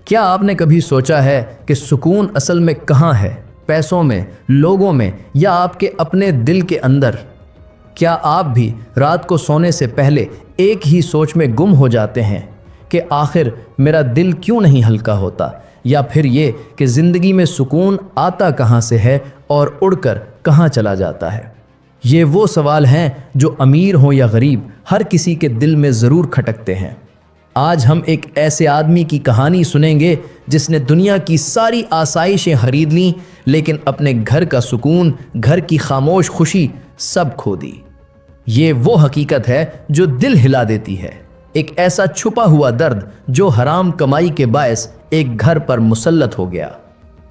کیا آپ نے کبھی سوچا ہے کہ سکون اصل میں کہاں ہے؟ پیسوں میں، لوگوں میں، یا آپ کے اپنے دل کے اندر؟ کیا آپ بھی رات کو سونے سے پہلے ایک ہی سوچ میں گم ہو جاتے ہیں کہ آخر میرا دل کیوں نہیں ہلکا ہوتا؟ یا پھر یہ کہ زندگی میں سکون آتا کہاں سے ہے اور اڑ کر کہاں چلا جاتا ہے؟ یہ وہ سوال ہیں جو امیر ہوں یا غریب ہر کسی کے دل میں ضرور کھٹکتے ہیں۔ آج ہم ایک ایسے آدمی کی کہانی سنیں گے جس نے دنیا کی ساری آسائشیں خرید لیں، لیکن اپنے گھر کا سکون، گھر کی خاموش خوشی سب کھو دی۔ یہ وہ حقیقت ہے جو دل ہلا دیتی ہے، ایک ایسا چھپا ہوا درد جو حرام کمائی کے باعث ایک گھر پر مسلط ہو گیا۔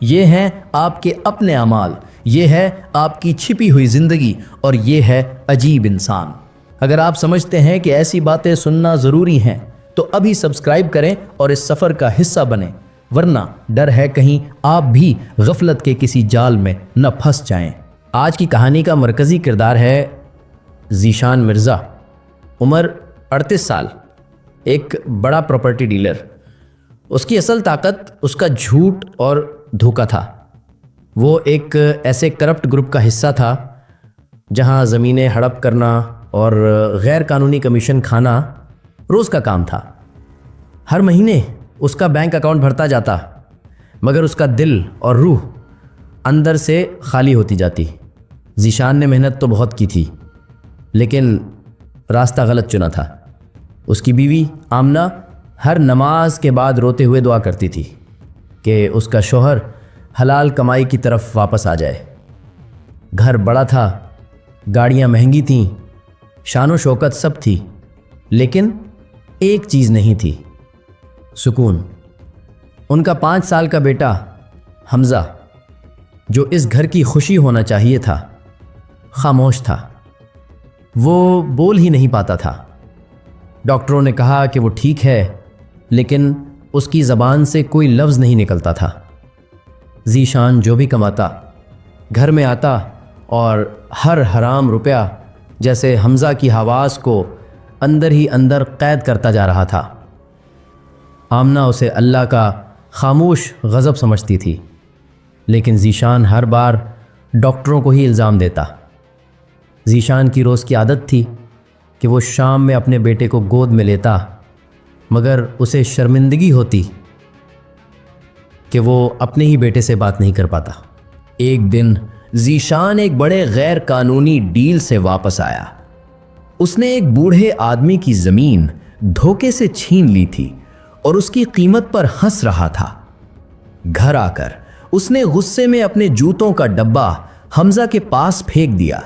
یہ ہیں آپ کے اپنے اعمال، یہ ہے آپ کی چھپی ہوئی زندگی، اور یہ ہے عجیب انسان۔ اگر آپ سمجھتے ہیں کہ ایسی باتیں سننا ضروری ہیں تو ابھی سبسکرائب کریں اور اس سفر کا حصہ بنیں، ورنہ ڈر ہے کہیں آپ بھی غفلت کے کسی جال میں نہ پھنس جائیں۔ آج کی کہانی کا مرکزی کردار ہے ذیشان مرزا، عمر 38 سال، ایک بڑا پراپرٹی ڈیلر۔ اس کی اصل طاقت اس کا جھوٹ اور دھوکہ تھا۔ وہ ایک ایسے کرپٹ گروپ کا حصہ تھا جہاں زمینیں ہڑپ کرنا اور غیر قانونی کمیشن کھانا روز کا کام تھا۔ ہر مہینے اس کا بینک اکاؤنٹ بھرتا جاتا، مگر اس کا دل اور روح اندر سے خالی ہوتی جاتی۔ ذیشان نے محنت تو بہت کی تھی، لیکن راستہ غلط چنا تھا۔ اس کی بیوی آمنہ ہر نماز کے بعد روتے ہوئے دعا کرتی تھی کہ اس کا شوہر حلال کمائی کی طرف واپس آ جائے۔ گھر بڑا تھا، گاڑیاں مہنگی تھیں، شان و شوکت سب تھی، لیکن ایک چیز نہیں تھی، سکون۔ ان کا 5 سال کا بیٹا حمزہ، جو اس گھر کی خوشی ہونا چاہیے تھا، خاموش تھا۔ وہ بول ہی نہیں پاتا تھا۔ ڈاکٹروں نے کہا کہ وہ ٹھیک ہے، لیکن اس کی زبان سے کوئی لفظ نہیں نکلتا تھا۔ ذیشان جو بھی کماتا گھر میں آتا اور ہر حرام روپیہ جیسے حمزہ کی حواس کو اندر ہی اندر قید کرتا جا رہا تھا۔ آمنہ اسے اللہ کا خاموش غضب سمجھتی تھی، لیکن ذیشان ہر بار ڈاکٹروں کو ہی الزام دیتا۔ ذیشان کی روز کی عادت تھی کہ وہ شام میں اپنے بیٹے کو گود میں لیتا، مگر اسے شرمندگی ہوتی کہ وہ اپنے ہی بیٹے سے بات نہیں کر پاتا۔ ایک دن ذیشان ایک بڑے غیر قانونی ڈیل سے واپس آیا۔ اس نے ایک بوڑھے آدمی کی زمین دھوکے سے چھین لی تھی اور اس کی قیمت پر ہنس رہا تھا۔ گھر آ کر اس نے غصے میں اپنے جوتوں کا ڈبہ حمزہ کے پاس پھینک دیا۔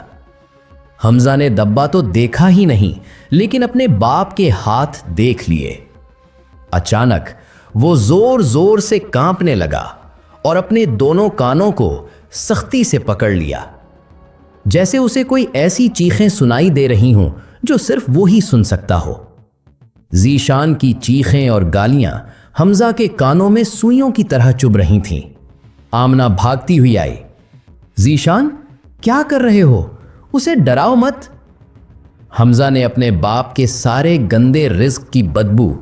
حمزہ نے ڈبہ تو دیکھا ہی نہیں، لیکن اپنے باپ کے ہاتھ دیکھ لیے۔ اچانک وہ زور زور سے کانپنے لگا اور اپنے دونوں کانوں کو سختی سے پکڑ لیا، جیسے اسے کوئی ایسی چیخیں سنائی دے رہی ہوں جو صرف وہی سن سکتا ہو۔ ذیشان کی چیخیں اور گالیاں حمزہ کے کانوں میں سوئیوں کی طرح چبھ رہی تھیں۔ آمنہ بھاگتی ہوئی آئی۔ ذیشان، کیا کر رہے ہو؟ اسے ڈراؤ مت۔ حمزہ نے اپنے باپ کے سارے گندے رزق کی بدبو،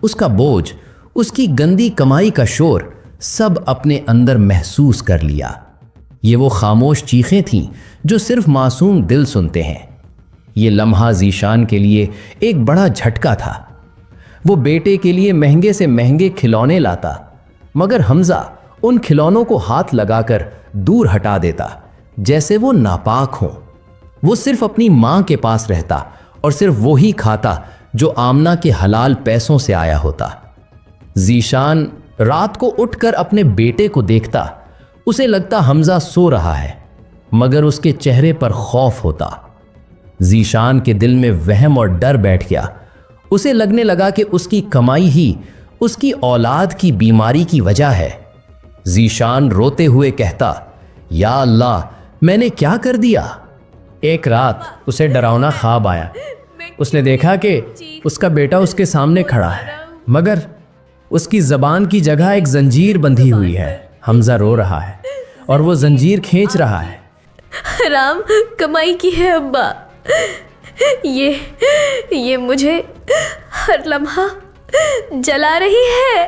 اس کا بوجھ، اس کی گندی کمائی کا شور سب اپنے اندر محسوس کر لیا۔ یہ وہ خاموش چیخیں تھیں جو صرف معصوم دل سنتے ہیں۔ یہ لمحہ ذیشان کے لیے ایک بڑا جھٹکا تھا۔ وہ بیٹے کے لیے مہنگے سے مہنگے کھلونے لاتا، مگر حمزہ ان کھلونوں کو ہاتھ لگا کر دور ہٹا دیتا جیسے وہ ناپاک ہوں۔ وہ صرف اپنی ماں کے پاس رہتا اور صرف وہی کھاتا جو آمنہ کے حلال پیسوں سے آیا ہوتا۔ ذیشان رات کو اٹھ کر اپنے بیٹے کو دیکھتا، اسے لگتا حمزہ سو رہا ہے، مگر اس کے چہرے پر خوف ہوتا۔ ذیشان کے دل میں وہم اور ڈر بیٹھ گیا۔ اسے لگنے لگا کہ اس کی کمائی ہی اس کی اولاد کی بیماری کی وجہ ہے۔ ذیشان روتے ہوئے کہتا، یا اللہ، میں نے کیا کر دیا؟ ایک رات اسے ڈراؤنا خواب آیا۔ اس نے دیکھا کہ اس کا بیٹا اس کے سامنے کھڑا ہے، مگر اس کی زبان کی جگہ ایک زنجیر بندھی ہوئی ہے۔ حمزہ رو رہا ہے اور وہ زنجیر کھینچ رہا ہے۔ حرام کمائی کی ہے ابا، یہ مجھے ہر لمحہ جلا رہی ہے۔